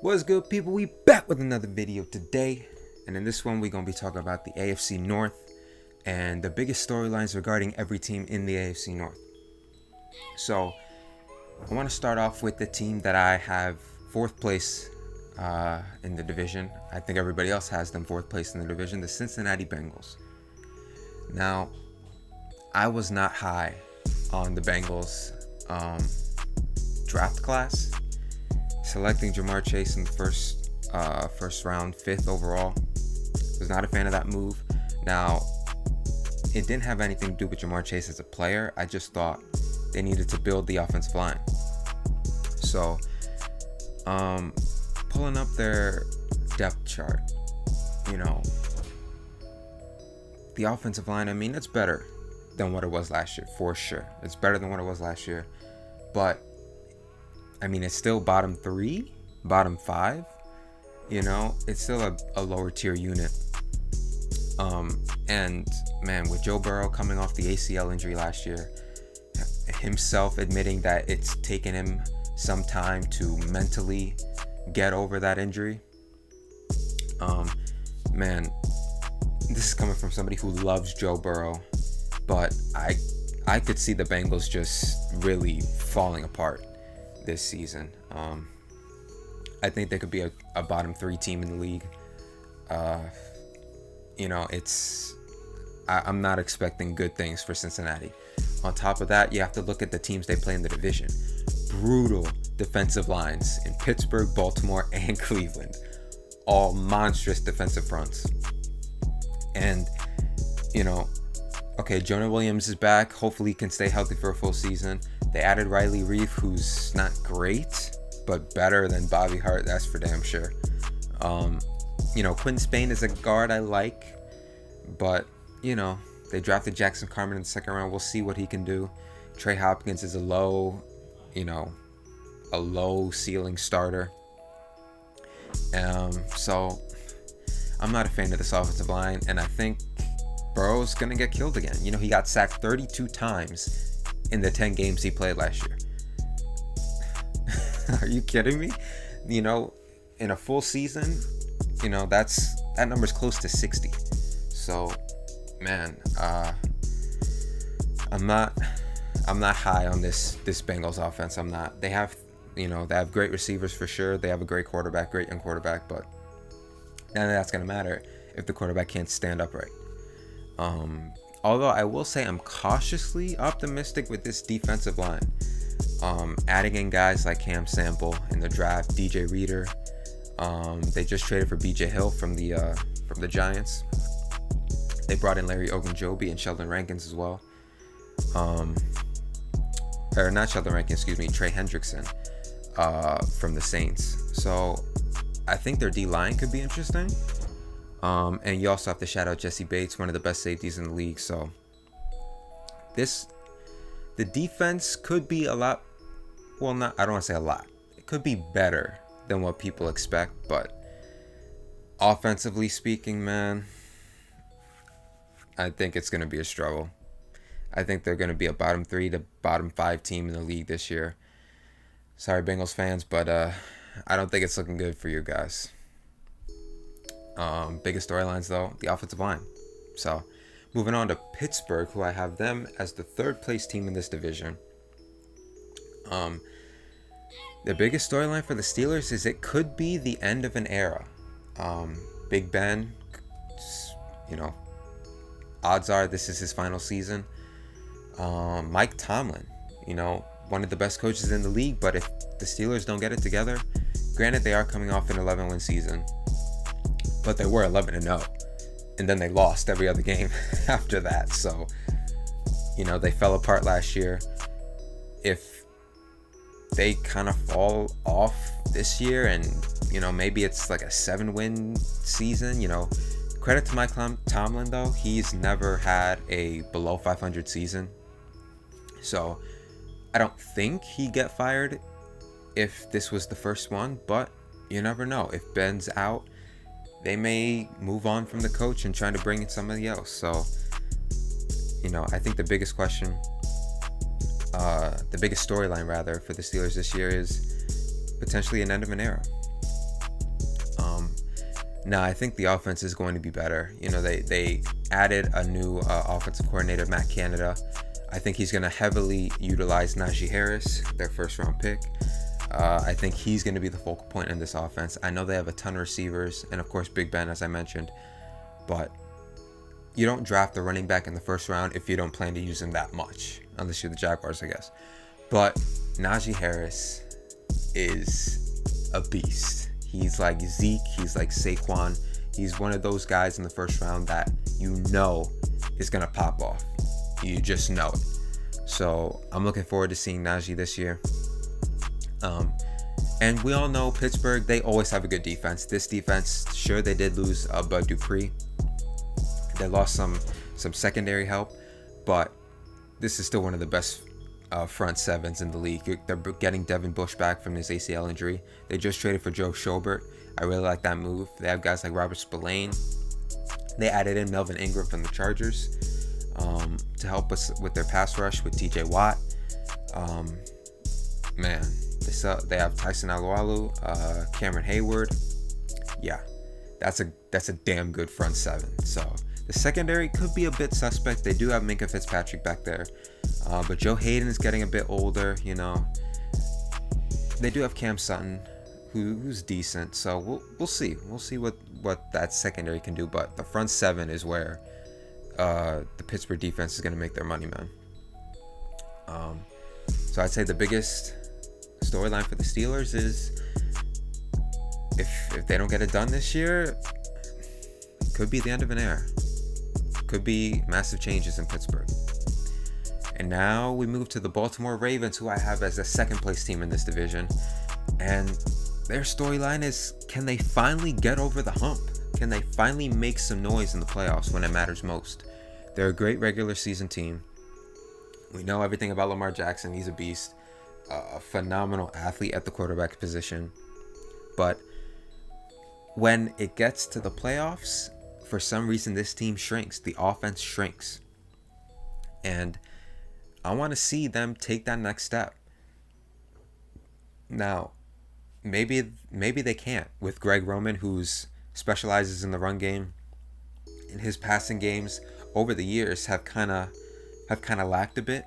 What's good, people? We back with another video today, and in this one we're going to be talking about the AFC North and the biggest storylines regarding every team in the AFC North. So I want to start off with the team that I have fourth place in the division. I think everybody else has them fourth place in the division, the Cincinnati Bengals. Now, I was not high on the Bengals draft class. Selecting Jamar Chase in the first round, 5th overall. Was not a fan of that move. Now, it didn't have anything to do with Jamar Chase as a player. I just thought they needed to build the offensive line. So, pulling up their depth chart, the offensive line, it's better than what it was last year, for sure. It's better than what it was last year. But it's still bottom 3, bottom 5. It's still a lower tier unit. And man, with Joe Burrow coming off the ACL injury last year, himself admitting that it's taken him some time to mentally get over that injury. Man, this is coming from somebody who loves Joe Burrow, but I could see the Bengals just really falling apart this season. I think they could be a bottom 3 team in the league. I'm not expecting good things for Cincinnati. On top of that, you have to look at the teams they play in the division. Brutal defensive lines in Pittsburgh, Baltimore, and Cleveland. All monstrous defensive fronts. And, okay, Jonah Williams is back. Hopefully he can stay healthy for a full season. They added Riley Reef, who's not great, but better than Bobby Hart, that's for damn sure. Quinn Spain is a guard I like, but, they drafted Jackson Carman in the second round. We'll see what he can do. Trey Hopkins is a low ceiling starter. So I'm not a fan of this offensive line, and I think Burrow's going to get killed again. He got sacked 32 times in the 10 games he played last year. Are you kidding me? In a full season, that number's close to 60. So, man, I'm not high on this Bengals offense. I'm not. They have great receivers for sure. They have a great young quarterback, but none of that's gonna matter if the quarterback can't stand upright. Although I will say I'm cautiously optimistic with this defensive line. Adding in guys like Cam Sample in the draft, DJ Reader. They just traded for BJ Hill from the Giants. They brought in Larry Ogunjobi and Sheldon Rankins as well. Or not Sheldon Rankins, Trey Hendrickson from the Saints. So I think their D-line could be interesting. And you also have to shout out Jesse Bates, one of the best safeties in the league. So the defense could be a lot. Well, I don't want to say a lot. It could be better than what people expect, but offensively speaking, man, I think it's going to be a struggle. I think they're going to be a bottom 3 to bottom 5 team in the league this year. Sorry, Bengals fans, but I don't think it's looking good for you guys. Biggest storylines, though, the offensive line. So, moving on to Pittsburgh, who I have them as the 3rd place team in this division. The biggest storyline for the Steelers is it could be the end of an era. Big Ben, odds are this is his final season. Mike Tomlin, one of the best coaches in the league, but if the Steelers don't get it together, granted they are coming off an 11-win season, but they were 11-0, and then they lost every other game after that. So, they fell apart last year. If they kind of fall off this year and, maybe it's like a 7-win season, credit to Mike Tomlin, though. He's never had a below 500 season. So I don't think he'd get fired if this was the first one, but you never know. If Ben's out, they may move on from the coach and try to bring in somebody else. So, I think the biggest question the biggest storyline rather for the Steelers this year is potentially an end of an era. Nah, I think the offense is going to be better. You know, they added a new offensive coordinator, Matt Canada. I think he's going to heavily utilize Najee Harris, their first round pick. I think he's going to be the focal point in this offense. I know they have a ton of receivers, and of course Big Ben, as I mentioned, but you don't draft a running back in the first round if you don't plan to use him that much, unless you're the Jaguars, I guess. But Najee Harris is a beast. He's like Zeke. He's like Saquon. He's one of those guys in the first round that you know is going to pop off. You just know it. So I'm looking forward to seeing Najee this year. And we all know Pittsburgh, they always have a good defense. This defense, sure, they did lose Bud Dupree. They lost some secondary help, but this is still one of the best front sevens in the league. They're getting Devin Bush back from his ACL injury. They just traded for Joe Schobert. I really like that move. They have guys like Robert Spillane. They added in Melvin Ingram from the Chargers to help us with their pass rush with TJ Watt. Man, they have Tyson Alualu, Cameron Hayward. Yeah, that's a damn good front seven. So the secondary could be a bit suspect. They do have Minkah Fitzpatrick back there. But Joe Hayden is getting a bit older, you know. They do have Cam Sutton, who's decent. So we'll see. We'll see what that secondary can do. But the front seven is where the Pittsburgh defense is going to make their money, man. So I'd say the biggest storyline for the Steelers is if they don't get it done this year, it could be the end of an era. Could be massive changes in Pittsburgh. And now we move to the Baltimore Ravens, who I have as a second place team in this division. And their storyline is, can they finally get over the hump? Can they finally make some noise in the playoffs when it matters most? They're a great regular season team. We know everything about Lamar Jackson. He's a beast, a phenomenal athlete at the quarterback position. But when it gets to the playoffs, for some reason this team shrinks. The offense shrinks. And I want to see them take that next step. Now, maybe they can't with Greg Roman, who's specializes in the run game. And his passing games over the years have kind of lacked a bit.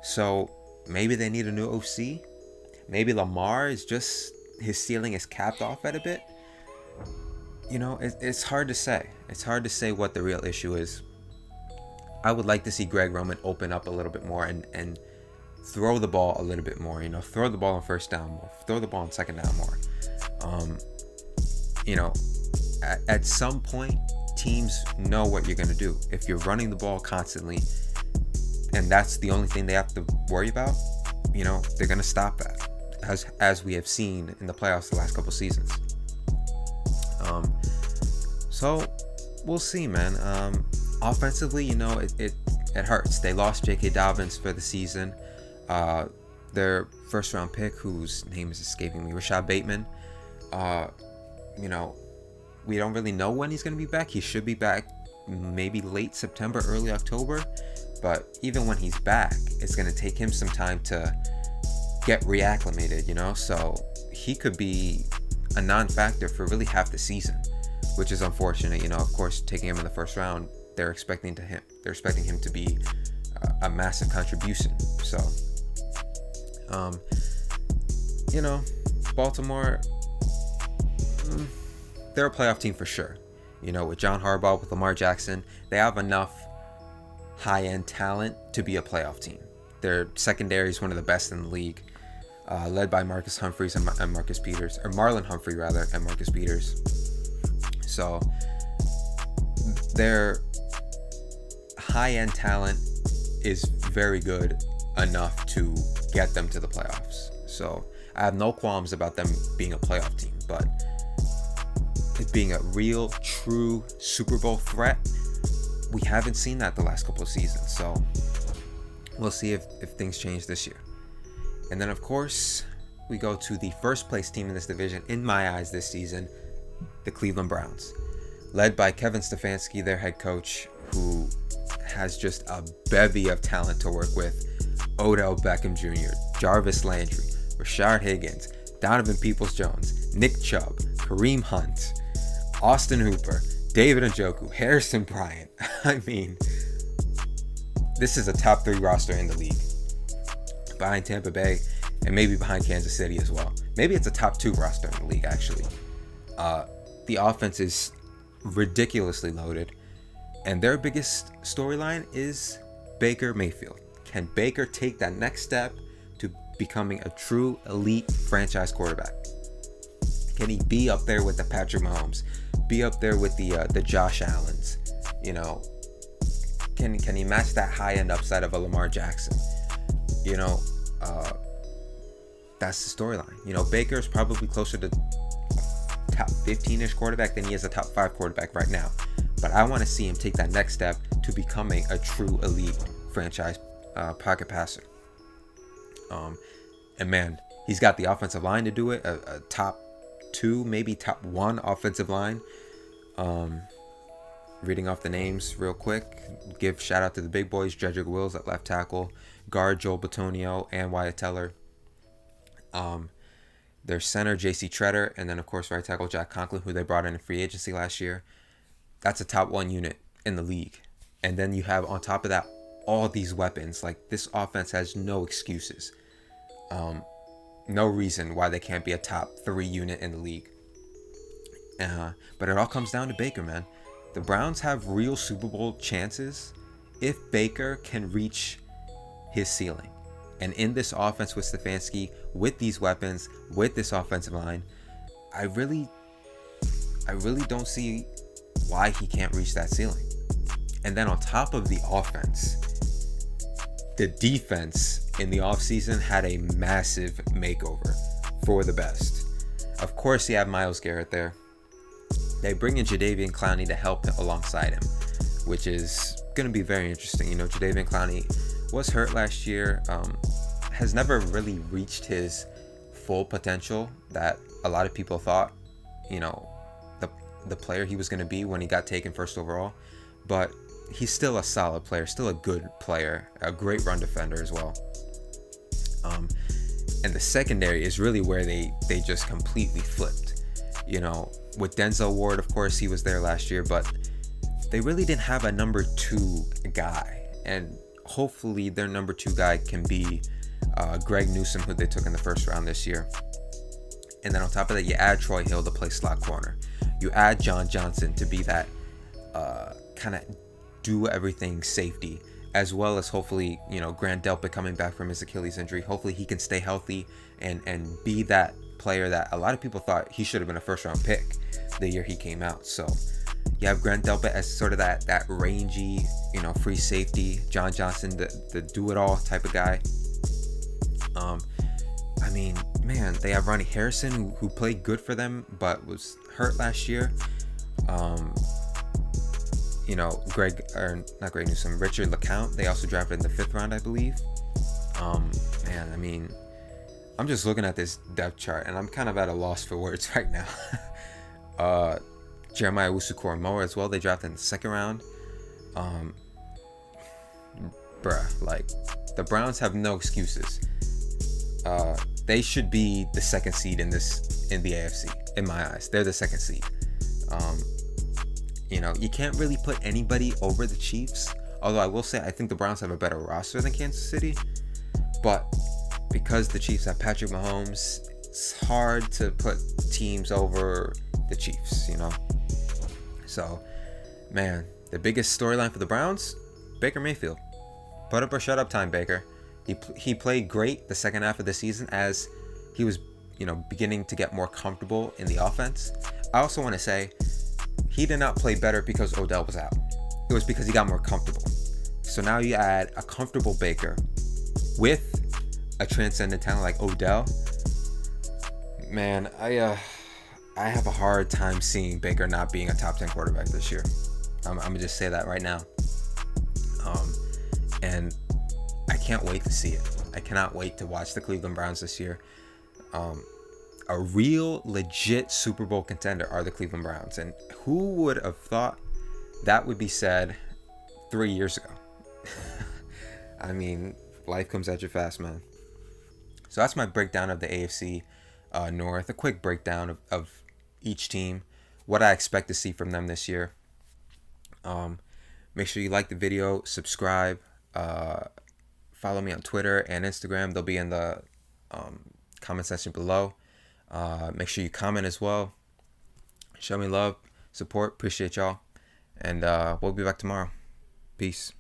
So maybe they need a new OC. Maybe Lamar is just, his ceiling is capped off at a bit. You know, it's hard to say. It's hard to say what the real issue is. I would like to see Greg Roman open up a little bit more and throw the ball a little bit more. You know, throw the ball on first down more. Throw the ball on second down more. You know, at some point, teams know what you're going to do. If you're running the ball constantly, and that's the only thing they have to worry about, you know, they're going to stop that, as we have seen in the playoffs the last couple seasons. So we'll see, man. Offensively, you know, it hurts. They lost J.K. Dobbins for the season. Their first round pick, whose name is escaping me, Rashad Bateman. You know, we don't really know when he's going to be back. He should be back maybe late September, early October. But even when he's back, it's going to take him some time to get reacclimated, you know? So he could be a non-factor for really half the season, which is unfortunate. You know, of course, taking him in the first round, they're expecting him to be a massive contribution. So, you know, Baltimore, they're a playoff team for sure. You know, with John Harbaugh, with Lamar Jackson, they have enough high-end talent to be a playoff team. Their secondary is one of the best in the league, led by Marcus Humphreys and Marcus Peters, or Marlon Humphrey rather, and Marcus Peters. So their high-end talent is very good enough to get them to the playoffs. So I have no qualms about them being a playoff team, but it being a real, true Super Bowl threat, we haven't seen that the last couple of seasons. So we'll see if things change this year. And then, of course, we go to the first place team in this division, in my eyes this season, the Cleveland Browns, led by Kevin Stefanski, their head coach, who has just a bevy of talent to work with. Odell Beckham Jr., Jarvis Landry, Rashard Higgins, Donovan Peoples-Jones, Nick Chubb, Kareem Hunt, Austin Hooper, David Njoku, Harrison Bryant. I mean, this is a top 3 roster in the league. Behind Tampa Bay and maybe behind Kansas City as well. Maybe it's a top 2 roster in the league, actually. The offense is ridiculously loaded. And their biggest storyline is Baker Mayfield. Can Baker take that next step to becoming a true elite franchise quarterback? Can he be up there with the Patrick Mahomes? Be up there with the Josh Allens? You know, can he match that high end upside of a Lamar Jackson? You know, that's the storyline. You know, Baker's probably closer to top 15-ish quarterback than he is a top 5 quarterback right now. But I want to see him take that next step to becoming a true elite franchise pocket passer. And man, he's got the offensive line to do it. A top 2, maybe top 1 offensive line. Reading off the names real quick. Give shout out to the big boys. Jedrick Wills at left tackle. Guard Joel Bitonio and Wyatt Teller. Their center J.C. Treader. And then of course right tackle Jack Conklin, who they brought in free agency last year. That's a top 1 unit in the league. And then you have on top of that all these weapons. Like, this offense has no excuses. No reason why they can't be a top 3 unit in the league. But it all comes down to Baker, man. The Browns have real Super Bowl chances if Baker can reach his ceiling. And in this offense with Stefanski, with these weapons, with this offensive line, I really don't see why he can't reach that ceiling. And then on top of the offense, the defense in the offseason had a massive makeover for the best. Of course, you have Myles Garrett there. They bring in Jadeveon Clowney to help alongside him, which is going to be very interesting. You know, Jadeveon Clowney was hurt last year, has never really reached his full potential that a lot of people thought, you know, the player he was going to be when he got taken first overall. But he's still a solid player, still a good player, a great run defender as well. And the secondary is really where they just completely flipped. You know, with Denzel Ward, of course, he was there last year, but they really didn't have a number 2 guy. And hopefully their number 2 guy can be Greg Newsome, who they took in the first round this year. And then on top of that, you add Troy Hill to play slot corner. You add John Johnson to be that kind of do everything safety, as well as hopefully, you know, Grant Delpit coming back from his Achilles injury. Hopefully he can stay healthy and be that player that a lot of people thought he should have been a first round pick the year he came out. So you have Grant Delpit as sort of that rangy, you know, free safety. John Johnson, the do it all type of guy. I mean, man, they have Ronnie Harrison who played good for them but was hurt last year. You know, Richard LeCount, they also drafted in the 5th round, I believe. Man, I mean, I'm just looking at this depth chart and I'm kind of at a loss for words right now. Jeremiah Owusu-Koramoah as well, they drafted in the 2nd round. Like, the Browns have no excuses. They should be the 2nd seed in the AFC, in my eyes. They're the 2nd seed. You know, you can't really put anybody over the Chiefs. Although I will say, I think the Browns have a better roster than Kansas City. But because the Chiefs have Patrick Mahomes, it's hard to put teams over the Chiefs, you know. So, man, the biggest storyline for the Browns, Baker Mayfield. Put up or shut up time, Baker. He played great the second half of the season as he was, you know, beginning to get more comfortable in the offense. I also want to say he did not play better because Odell was out. It was because he got more comfortable. So now you add a comfortable Baker with a transcendent talent like Odell. Man, I have a hard time seeing Baker not being a top 10 quarterback this year. I'm gonna just say that right now. And I can't wait to see it. I cannot wait to watch the Cleveland Browns this year. A real legit Super Bowl contender are the Cleveland Browns. And who would have thought that would be said 3 years ago? I mean, life comes at you fast, man. So that's my breakdown of the AFC North. A quick breakdown of each team. what I expect to see from them this year. Make sure you like the video, subscribe, follow me on Twitter and Instagram. They'll be in the comment section below. Make sure you comment as well. Show me love, support. Appreciate y'all. And we'll be back tomorrow. Peace.